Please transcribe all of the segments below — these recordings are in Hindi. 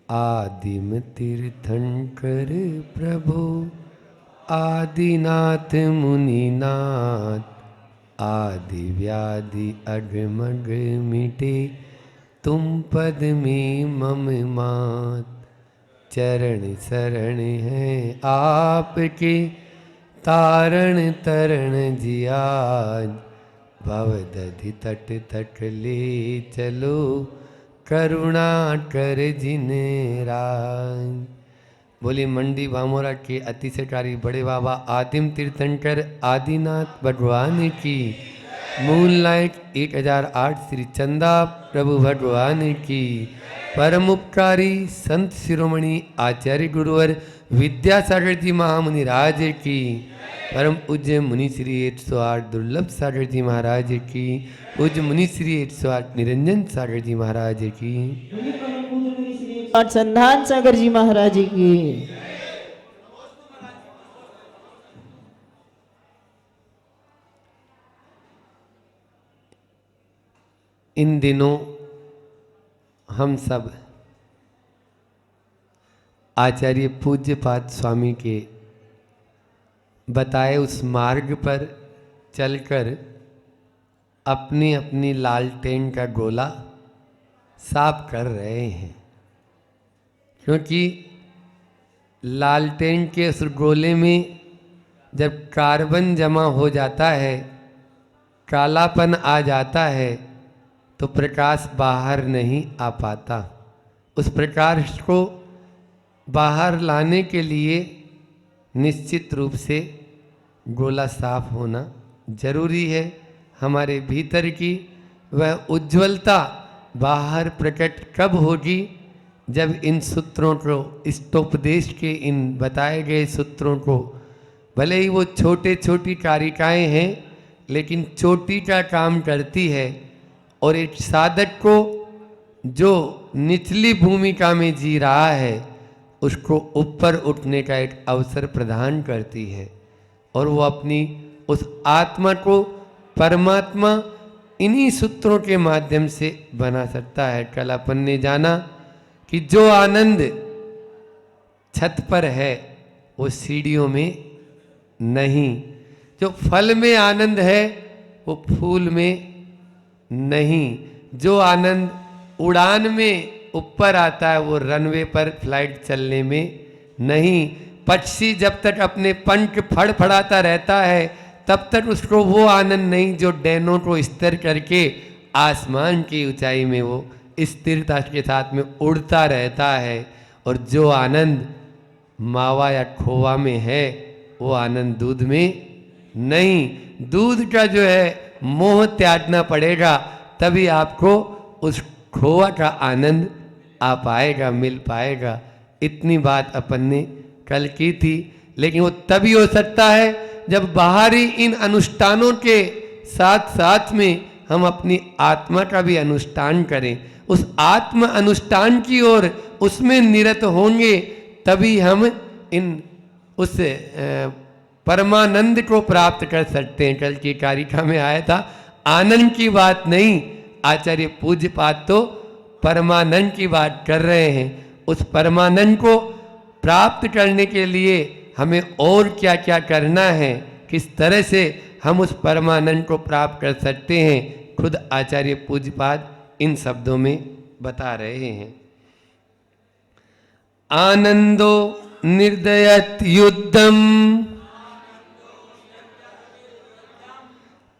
आदिम तीर्थंकर प्रभु आदिनाथ मुनिनाथ, आदि व्याधि अगमग मिटे तुम पद में मम मात। चरण शरण है आपके तारण तरण जियाज, भवदधि तट तट ले चलो करुणा कर जिन राज। बोली मंडी भामोरा के अतिशयकारी बड़े बाबा आदिम तीर्थंकर आदिनाथ भगवान की, मूनलाइट 1008 श्री चंदा प्रभु भगवान की, परम उपकारी संत शिरोमणि आचार्य गुरुवर विद्यासागर जी महामुनि राज की, परम पूज्य मुनि श्री 108 दुर्लभ सागर जी महाराज की, पूज्य मुनि श्री 108 निरंजन सागर जी महाराज की, संधान सागर जी महाराज की। इन दिनों हम सब आचार्य पूज्यपाद स्वामी के बताए उस मार्ग पर चलकर अपनी अपनी लालटेन का गोला साफ कर रहे हैं, क्योंकि लालटेन के उस गोले में जब कार्बन जमा हो जाता है, कालापन आ जाता है, तो प्रकाश बाहर नहीं आ पाता। उस प्रकाश को बाहर लाने के लिए निश्चित रूप से गोला साफ होना जरूरी है। हमारे भीतर की वह उज्ज्वलता बाहर प्रकट कब होगी? जब इन सूत्रों को, इष्टोपदेश के इन बताए गए सूत्रों को, भले ही वो छोटे छोटी कारिकाएं हैं, लेकिन चोटी का काम करती है और एक साधक को जो निचली भूमिका में जी रहा है उसको ऊपर उठने का एक अवसर प्रदान करती है, और वो अपनी उस आत्मा को परमात्मा इन्हीं सूत्रों के माध्यम से बना सकता है। कल अपन ने जाना कि जो आनंद छत पर है वो सीढ़ियों में नहीं, जो फल में आनंद है वो फूल में नहीं, जो आनंद उड़ान में ऊपर आता है वो रनवे पर फ्लाइट चलने में नहीं। पक्षी जब तक अपने पंख फड़फड़ाता रहता है तब तक उसको वो आनंद नहीं जो डैनों को स्थिर करके आसमान की ऊंचाई में वो स्थिरता के साथ में उड़ता रहता है। और जो आनंद मावा या खोवा में है वो आनंद दूध में नहीं। दूध का जो है मोह त्यागना पड़ेगा, तभी आपको उस खोवा का आनंद आ पाएगा, मिल पाएगा। इतनी बात अपन ने कल की थी, लेकिन वो तभी हो सकता है जब बाहरी इन अनुष्ठानों के साथ साथ में हम अपनी आत्मा का भी अनुष्ठान करें। उस आत्म अनुष्ठान की ओर उसमें निरत होंगे, तभी हम इन उस परमानंद को प्राप्त कर सकते हैं। कल की कारिका में आया था, आनंद की बात नहीं, आचार्य पूज्यपाद तो परमानंद की बात कर रहे हैं। उस परमानंद को प्राप्त करने के लिए हमें और क्या क्या करना है, किस तरह से हम उस परमानंद को प्राप्त कर सकते हैं, खुद आचार्य पूज्यपाद इन शब्दों में बता रहे हैं। आनंदो निर्दयत युद्धम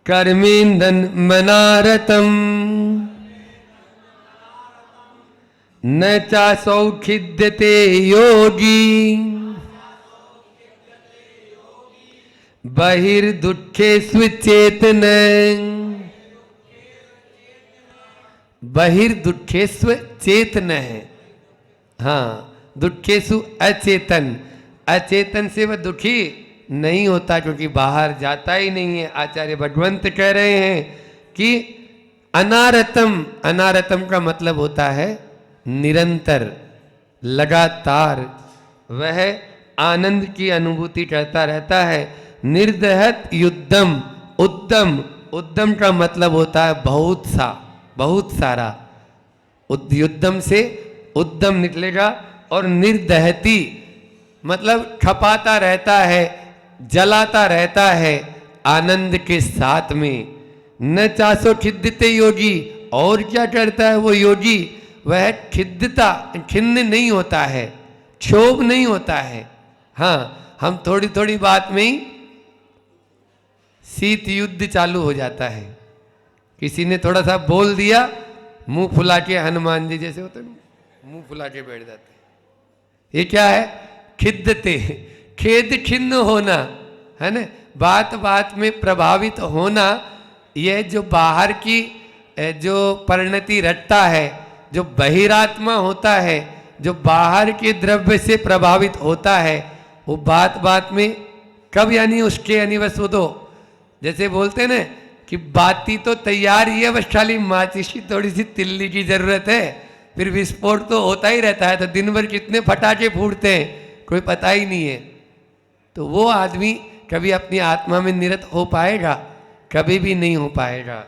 कर्मेन्दन मनारतम न चासौ खिद्यते योगी बहिर्दुःखेषु चेतन। बहिर्दुःखेषु चेतन है, हाँ, दुखेशु अचेतन। अचेतन से वह दुखी नहीं होता क्योंकि बाहर जाता ही नहीं है। आचार्य भगवंत कह रहे हैं कि अनारतम, अनारतम का मतलब होता है निरंतर, लगातार वह आनंद की अनुभूति करता रहता है। निर्दहत युद्धम, उद्दम, उद्दम का मतलब होता है बहुत सा, बहुत सारा। युद्धम से उद्यम निकलेगा। और निर्दहती मतलब खपाता रहता है, जलाता रहता है आनंद के साथ में। न चासो खिद्दते योगी, और क्या करता है वो योगी, वह खिन्न नहीं होता है, क्षोभ नहीं होता है। हाँ, हम थोड़ी थोड़ी बात में ही शीत युद्ध चालू हो जाता है। किसी ने थोड़ा सा बोल दिया, मुंह फुला के, हनुमान जी जैसे होते हैं मुंह फुला के बैठ जाते हैं। ये क्या है, खिद्दते, खेद खिन्न होना है ना, बात बात में प्रभावित होना। यह जो बाहर की जो परिणति रटता है, जो बहिरात्मा होता है, जो बाहर के द्रव्य से प्रभावित होता है, वो बात बात में कब, यानी उसके यानी बस वो तो जैसे बोलते हैं ना कि बाती तो तैयार ही है, बस खाली माचिस की थोड़ी सी तिल्ली की जरूरत है, फिर विस्फोट तो होता ही रहता है। तो दिन भर कितने फटाके फूटते हैं कोई पता ही नहीं है। तो वो आदमी कभी अपनी आत्मा में निरत हो पाएगा, कभी भी नहीं हो पाएगा।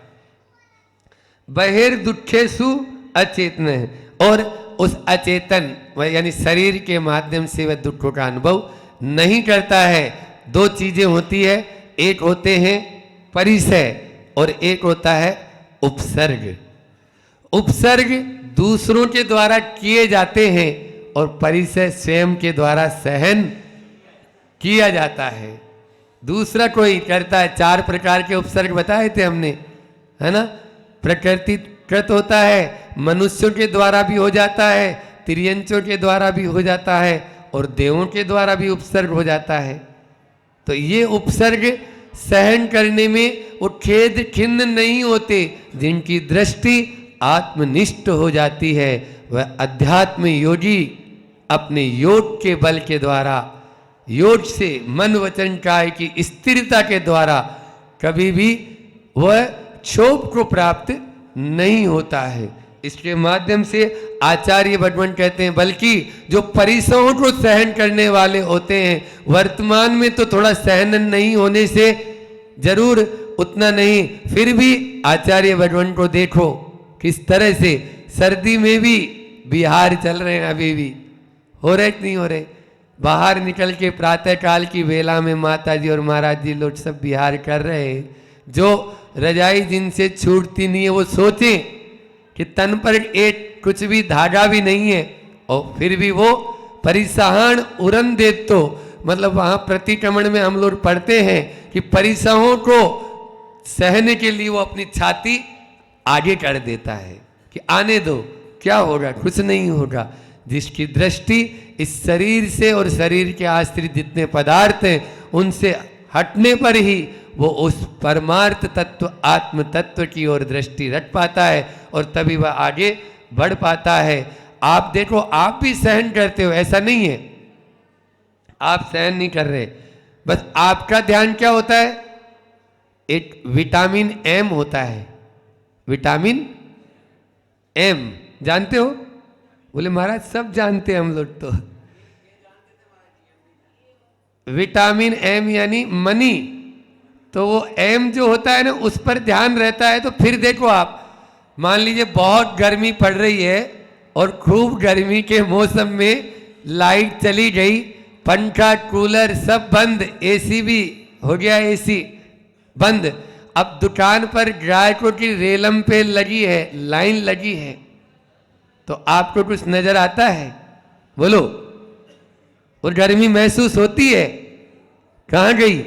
बहिर्दुखेषु अचेतन है, और उस अचेतन यानी शरीर के माध्यम से वह दुखों का अनुभव नहीं करता है। दो चीजें होती है, एक होते हैं परिसय और एक होता है उपसर्ग। उपसर्ग दूसरों के द्वारा किए जाते हैं और परिसय स्वयं के द्वारा सहन किया जाता है। दूसरा कोई करता है। 4 प्रकार के उपसर्ग बताए थे हमने, है ना। प्रकृतिकृत होता है, मनुष्यों के द्वारा भी हो जाता है, तिर्यंचों के द्वारा भी हो जाता है, और देवों के द्वारा भी उपसर्ग हो जाता है। तो ये उपसर्ग सहन करने में वो खेद खिन्न नहीं होते। जिनकी दृष्टि आत्मनिष्ठ हो जाती है, वह अध्यात्म योगी अपने योग के बल के द्वारा, योग से मन वचन काय की स्थिरता के द्वारा कभी भी वह क्षोभ को प्राप्त नहीं होता है। इसके माध्यम से आचार्य भगवान कहते हैं, बल्कि जो परिसरों को सहन करने वाले होते हैं, वर्तमान में तो थोड़ा सहन नहीं होने से जरूर उतना नहीं, फिर भी आचार्य भगवान को देखो किस तरह से सर्दी में भी बिहार चल रहे हैं, अभी भी हो रहे नहीं हो रहे। बाहर निकल के प्रातः काल की वेला में माता जी और महाराज जी लोग सब बिहार कर रहे हैं। जो रजाई जिनसे छूटती नहीं है वो सोचें कि तन पर एक कुछ भी धागा भी नहीं है, और फिर भी वो परिसहान उरन दे, तो मतलब वहाँ प्रतिक्रमण में हम लोग पढ़ते हैं कि परिसहों को सहने के लिए वो अपनी छाती आगे कर देता है कि आने दो, क्या होगा, कुछ नहीं होगा। जिसकी दृष्टि इस शरीर से और शरीर के आश्रित जितने पदार्थ हैं उनसे हटने पर ही वो उस परमार्थ तत्व आत्म तत्व की ओर दृष्टि रख पाता है, और तभी वह आगे बढ़ पाता है। आप देखो, आप भी सहन करते हो, ऐसा नहीं है आप सहन नहीं कर रहे, बस आपका ध्यान क्या होता है, एक विटामिन एम होता है। विटामिन एम जानते हो? बोले महाराज सब जानते हैं हम लोग तो। विटामिन एम यानी मनी, तो वो एम जो होता है ना उस पर ध्यान रहता है। तो फिर देखो आप, मान लीजिए बहुत गर्मी पड़ रही है और खूब गर्मी के मौसम में लाइट चली गई, पंखा कूलर सब बंद, एसी भी हो गया, एसी बंद। अब दुकान पर ग्राहकों की रेलम पे लगी है, लाइन लगी है, तो आपको कुछ नजर आता है? बोलो। और गर्मी महसूस होती है? कहाँ गई,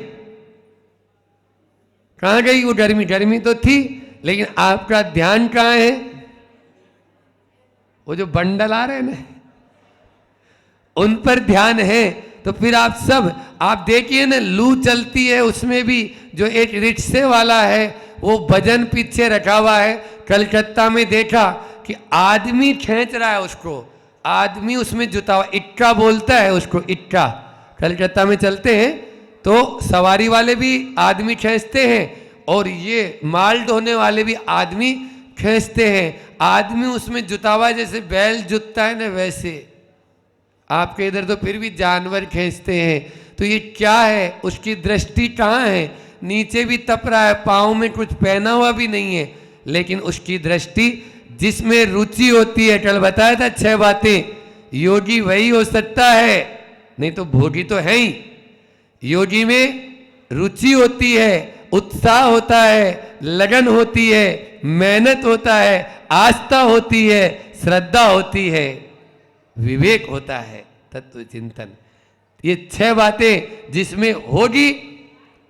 कहाँ गई वो गर्मी? गर्मी तो थी, लेकिन आपका ध्यान कहाँ है? वो जो बंडल आ रहे हैं ना, उन पर ध्यान है। तो फिर आप सब, आप देखिए ना, लू चलती है उसमें भी जो एक रिक्शे वाला है वो वजन पीछे रखा हुआ है। कलकत्ता में देखा कि आदमी खींच रहा है उसको, आदमी उसमें जुटा हुआ, इक्का बोलता है उसको, इक्का। कलकत्ता में चलते हैं तो सवारी वाले भी आदमी खींचते हैं, और ये माल ढोने वाले भी आदमी खींचते हैं। आदमी उसमें जुटा हुआ, जैसे बैल जुटता है ना, वैसे आपके इधर तो फिर भी जानवर खींचते हैं। तो ये क्या है, उसकी दृष्टि कहाँ है? नीचे भी तप रहा है, पाँव में कुछ पहना हुआ भी नहीं है, लेकिन उसकी दृष्टि जिसमें रुचि होती है, कल बताया था 6 बातें, योगी वही हो सकता है, नहीं तो भोगी तो है ही। योगी में रुचि होती है, उत्साह होता है, लगन होती है, मेहनत होता है, आस्था होती है, श्रद्धा होती है, विवेक होता है, तत्व चिंतन। ये 6 बातें जिसमें होगी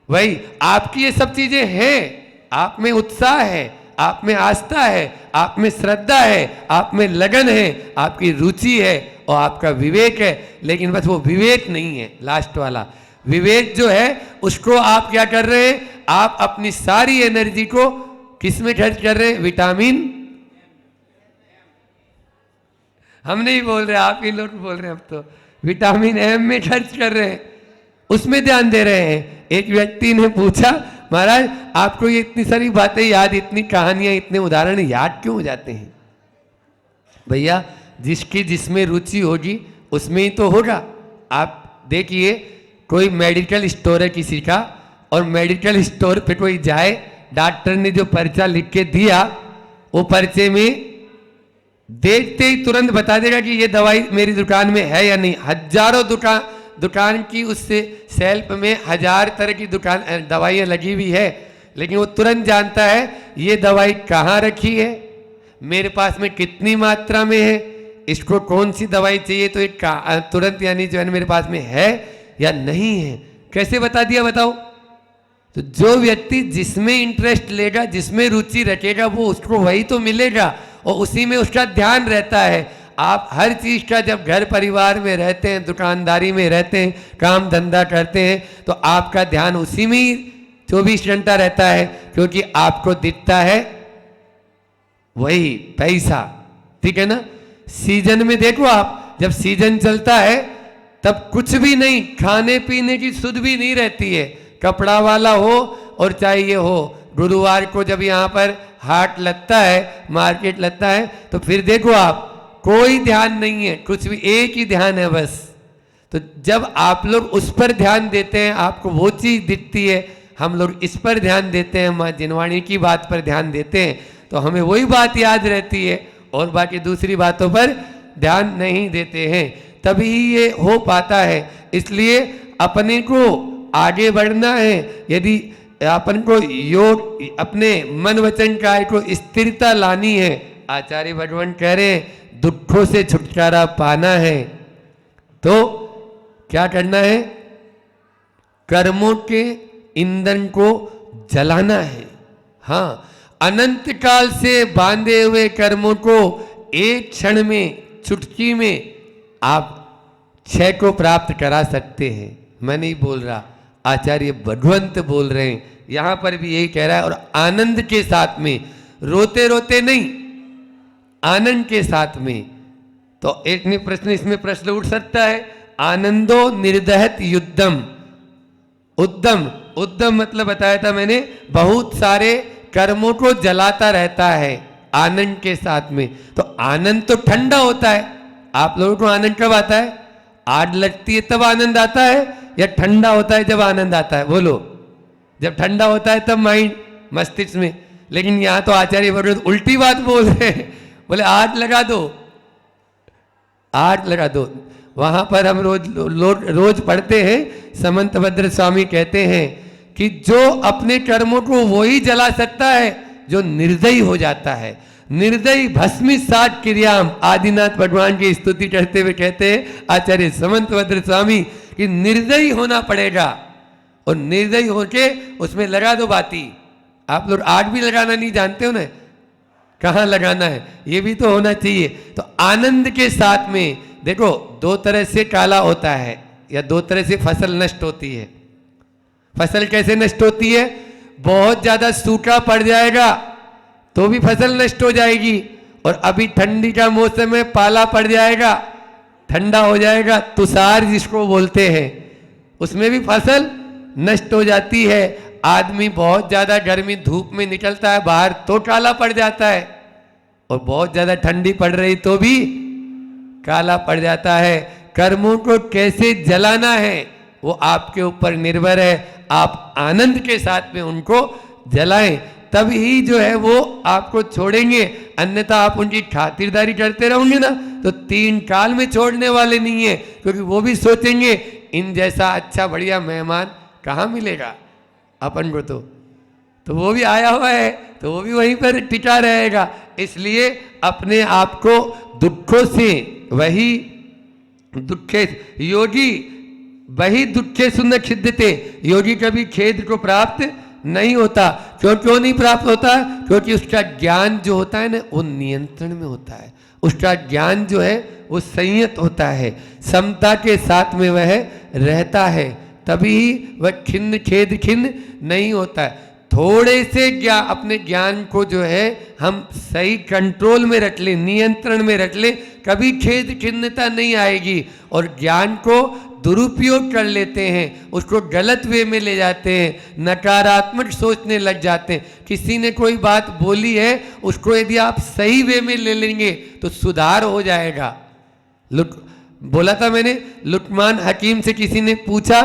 वही आपकी, ये सब चीजें हैं। आप में उत्साह है, आप में आस्था है, आप में श्रद्धा है, आप में लगन है, आपकी रुचि है और आपका विवेक है। लेकिन बस वो विवेक नहीं है, लास्ट वाला विवेक जो है उसको आप क्या कर रहे हैं, आप अपनी सारी एनर्जी को किस में खर्च कर रहे हैं? विटामिन, हम नहीं बोल रहे, आप ही लोग बोल रहे हैं, अब तो विटामिन एम में खर्च कर रहे हैं, उसमें ध्यान दे रहे हैं। एक व्यक्ति ने पूछा, महाराज आपको ये इतनी सारी बातें याद, इतनी कहानियां, इतने उदाहरण याद क्यों हो जाते हैं? भैया जिसकी जिसमें रुचि होगी उसमें ही तो होगा। आप देखिए, कोई मेडिकल स्टोर है किसी का, और मेडिकल स्टोर पे कोई जाए, डॉक्टर ने जो पर्चा लिख के दिया, वो पर्चे में देखते ही तुरंत बता देगा कि ये दवाई मेरी दुकान में है या नहीं। हजारों दुकान की उससे सेल्फ में 1000 तरह की दवाइयाँ लगी हुई है, लेकिन वो तुरंत जानता है ये दवाई कहाँ रखी है, मेरे पास में कितनी मात्रा में है, इसको कौन सी दवाई चाहिए, तो एक तुरंत यानी जो है मेरे पास में है या नहीं है। कैसे बता दिया बताओ? तो जो व्यक्ति जिसमें इंटरेस्ट लेगा, जिसमें रुचि रखेगा, वो उसको वही तो मिलेगा और उसी में उसका ध्यान रहता है। आप हर चीज का जब घर परिवार में रहते हैं, दुकानदारी में रहते हैं, काम धंधा करते हैं, तो आपका ध्यान उसी में ही 24 घंटा रहता है, क्योंकि आपको दिखता है वही पैसा। ठीक है ना? सीजन में देखो आप, जब सीजन चलता है तब कुछ भी नहीं, खाने पीने की सुध भी नहीं रहती है। कपड़ा वाला हो और चाहे ये हो, गुरुवार को जब यहाँ पर हाट लगता है, मार्केट लगता है, तो फिर देखो आप, कोई ध्यान नहीं है, कुछ भी, एक ही ध्यान है बस। तो जब आप लोग उस पर ध्यान देते हैं, आपको वो चीज दिखती है, हम लोग इस पर ध्यान देते हैं, माँ जिनवाणी की बात पर ध्यान देते हैं, तो हमें वही बात याद रहती है और बाकी दूसरी बातों पर ध्यान नहीं देते हैं, तभी ये हो पाता है। इसलिए अपने को आगे बढ़ना है, यदि अपन को योग, अपने मन वचन काय को स्थिरता लानी है, आचार्य भगवान कह रहे हैं दुखों से छुटकारा पाना है, तो क्या करना है? कर्मों के ईंधन को जलाना है। हाँ, अनंत काल से बांधे हुए कर्मों को एक क्षण में, चुटकी में आप क्षय को प्राप्त करा सकते हैं। मैं नहीं बोल रहा, आचार्य भगवंत बोल रहे हैं, यहां पर भी यही कह रहा है। और आनंद के साथ में, रोते रोते नहीं, आनंद के साथ में। तो एक ने प्रश्न, इसमें प्रश्न उठ सकता है, आनंदो निर्दहत युद्धम, उद्दम, उद्दम मतलब बताया था मैंने, बहुत सारे कर्मों को जलाता रहता है आनंद के साथ में। तो आनंद तो ठंडा होता है। आप लोगों को आनंद कब आता है? आग लगती है तब आनंद आता है, या ठंडा होता है जब आनंद आता है? बोलो। जब ठंडा होता है तब माइंड, मस्तिष्क में। लेकिन यहां तो आचार्य भगवत उल्टी बात बोल रहे हैं, बोले आग लगा दो, आग लगा दो। वहां पर हम रोज पढ़ते हैं, समंतभद्र स्वामी कहते हैं कि जो अपने कर्मों को वो ही जला सकता है जो निर्दयी हो जाता है। निर्दयी भस्मीसात क्रियाम, आदिनाथ भगवान की स्तुति करते हुए कहते हैं आचार्य समंतभद्र स्वामी कि निर्दयी होना पड़ेगा, और निर्दयी होके उसमें लगा दो बाती। आप लोग आग भी लगाना नहीं जानते हो ना, कहाँ लगाना है, ये भी तो होना चाहिए। तो आनंद के साथ में देखो, 2 तरह से काला होता है, या 2 तरह से फसल नष्ट होती है। फसल कैसे नष्ट होती है? बहुत ज्यादा सूखा पड़ जाएगा तो भी फसल नष्ट हो जाएगी, और अभी ठंडी का मौसम है, पाला पड़ जाएगा, ठंडा हो जाएगा, तुषार जिसको बोलते हैं, उसमें भी फसल नष्ट हो जाती है। आदमी बहुत ज्यादा गर्मी धूप में निकलता है बाहर तो काला पड़ जाता है, और बहुत ज्यादा ठंडी पड़ रही तो भी काला पड़ जाता है। कर्मों को कैसे जलाना है वो आपके ऊपर निर्भर है। आप आनंद के साथ में उनको जलाएं। तब ही जो है वो आपको छोड़ेंगे, अन्यथा आप उनकी खातिरदारी करते रहोगे ना तो 3 काल में छोड़ने वाले नहीं है, क्योंकि वो भी सोचेंगे इन जैसा अच्छा बढ़िया मेहमान कहाँ मिलेगा अपन को। तो वो भी आया हुआ है तो वो भी वहीं पर टिका रहेगा। इसलिए अपने आप को दुखों से, वही दुखे योगी वही दुखे सुन खिद्यते, योगी कभी खेद को प्राप्त नहीं होता। क्यों नहीं प्राप्त होता? क्योंकि उसका ज्ञान जो होता है ना वो नियंत्रण में होता है, उसका ज्ञान जो है वो संयत होता है, समता के साथ में वह रहता है, तभी वह खिन्न खेद खिन्न नहीं होता है। थोड़े से अपने ज्ञान को जो है हम सही कंट्रोल में रख लें, नियंत्रण में रख लें, कभी खेद खिन्नता नहीं आएगी। और ज्ञान को दुरुपयोग कर लेते हैं, उसको गलत वे में ले जाते हैं, नकारात्मक सोचने लग जाते हैं। किसी ने कोई बात बोली है, उसको यदि आप सही वे में ले लेंगे तो सुधार हो जाएगा। बोला था मैंने, लुकमान हकीम से किसी ने पूछा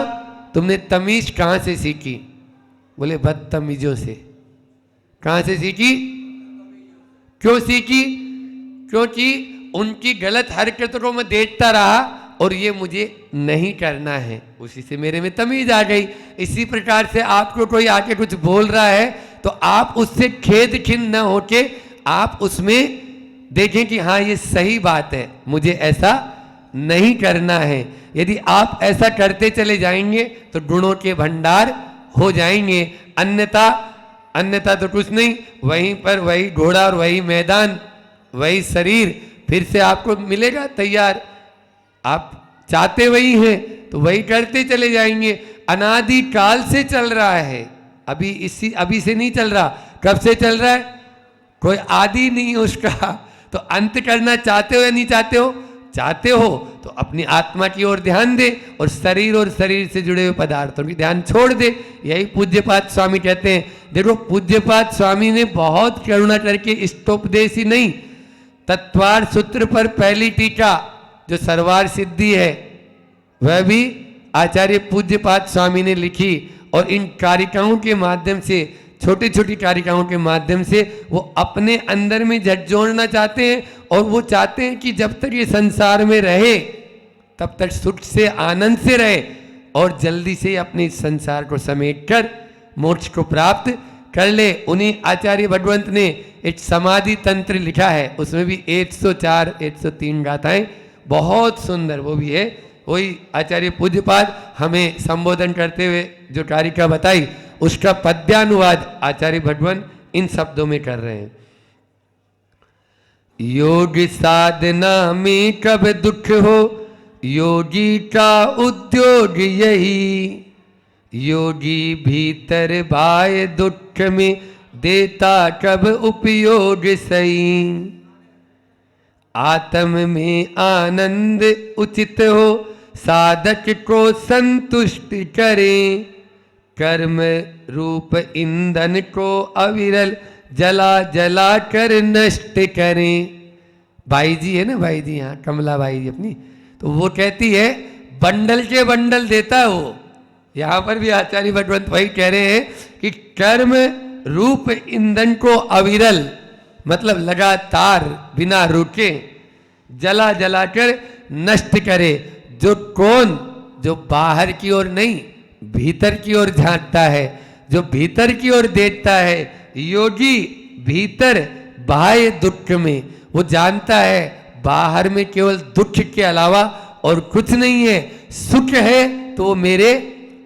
तुमने तमीज कहाँ से सीखी? बोले बदतमीजों से। कहाँ से सीखी? क्यों सीखी? क्योंकि उनकी गलत हरकतों को मैं देखता रहा और ये मुझे नहीं करना है, उसी से मेरे में तमीज आ गई। इसी प्रकार से आपको कोई आके कुछ बोल रहा है तो आप उससे खेद खिन्न न होके आप उसमें देखें कि हाँ ये सही बात है, मुझे ऐसा नहीं करना है। यदि आप ऐसा करते चले जाएंगे तो गुणों के भंडार हो जाएंगे, अन्यथा तो कुछ नहीं, वहीं पर वही घोड़ा और वही मैदान, वही शरीर फिर से आपको मिलेगा तैयार। आप चाहते वही हैं तो वही करते चले जाएंगे। अनादि काल से चल रहा है, अभी से नहीं चल रहा। कब से चल रहा है? कोई आदि नहीं है उसका। तो अंत करना चाहते हो या नहीं चाहते हो? चाहते हो तो अपनी आत्मा की ओर ध्यान दे और शरीर से जुड़े हुए पदार्थों की ध्यान छोड़ दे। यही पूज्यपाद स्वामी कहते हैं। देखो पूज्यपाद स्वामी ने बहुत करुणा करके इष्टोपदेश ही नहीं, तत्वार सूत्र पर पहली टीका जो सर्वार सिद्धि है वह भी आचार्य पूज्यपाद स्वामी ने लिखी। और इन कारिकाओं के माध्यम से, छोटी छोटी कारिकाओं के माध्यम से वो अपने अंदर में झकझोरना चाहते हैं। और वो चाहते हैं कि जब तक ये संसार में रहे तब तक सुख से आनंद से रहे और जल्दी से अपने संसार को समेट कर मोक्ष को प्राप्त कर ले। उन्हीं आचार्य भगवंत ने एक समाधि तंत्र लिखा है, उसमें भी 104 103 गाथाएं बहुत सुंदर वो भी है। वही आचार्य पूज्यपाद हमें संबोधन करते हुए जो कारिका बताई उसका पद्यानुवाद आचार्य भगवान इन शब्दों में कर रहे हैं। योग साधना में कब दुख हो, योगी का उद्योग यही, योगी भीतर भाय दुख में देता कब उपयोग सही। आत्म में आनंद उचित हो, साधक को संतुष्ट करें, कर्म रूप ईंधन को अविरल जला जला कर नष्ट करें। भाई जी है ना, भाई जी यहाँ कमला भाई जी अपनी, तो वो कहती है बंडल के बंडल देता है वो। यहाँ पर भी आचार्य भगवंत वही कह रहे हैं कि कर्म रूप ईंधन को अविरल मतलब लगातार बिना रुके जला जला कर नष्ट करे। जो बाहर की ओर नहीं भीतर की ओर झांकता है, जो भीतर की ओर देखता है, योगी भीतर बाह्य दुख में वो जानता है बाहर में केवल दुख के अलावा और कुछ नहीं है, सुख है तो वो मेरे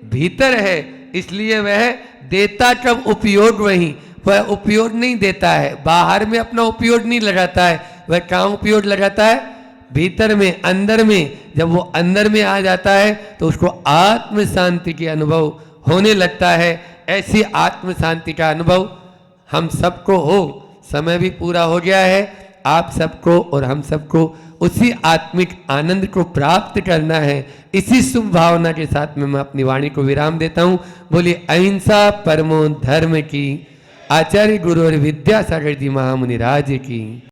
भीतर है। इसलिए वह देता कब उपयोग वही, वह उपयोग नहीं देता है, बाहर में अपना उपयोग नहीं लगाता है, वह कहाँ उपयोग लगाता है? भीतर में, अंदर में। जब वो अंदर में आ जाता है तो उसको आत्म शांति के अनुभव होने लगता है। ऐसी आत्म शांति का अनुभव हम सबको हो। समय भी पूरा हो गया है, आप सबको और हम सबको उसी आत्मिक आनंद को प्राप्त करना है। इसी शुभ भावना के साथ में मैं अपनी वाणी को विराम देता हूँ। बोलिए अहिंसा परमो धर्म की। आचार्य गुरु और विद्यासागर जी महामुनि राज की।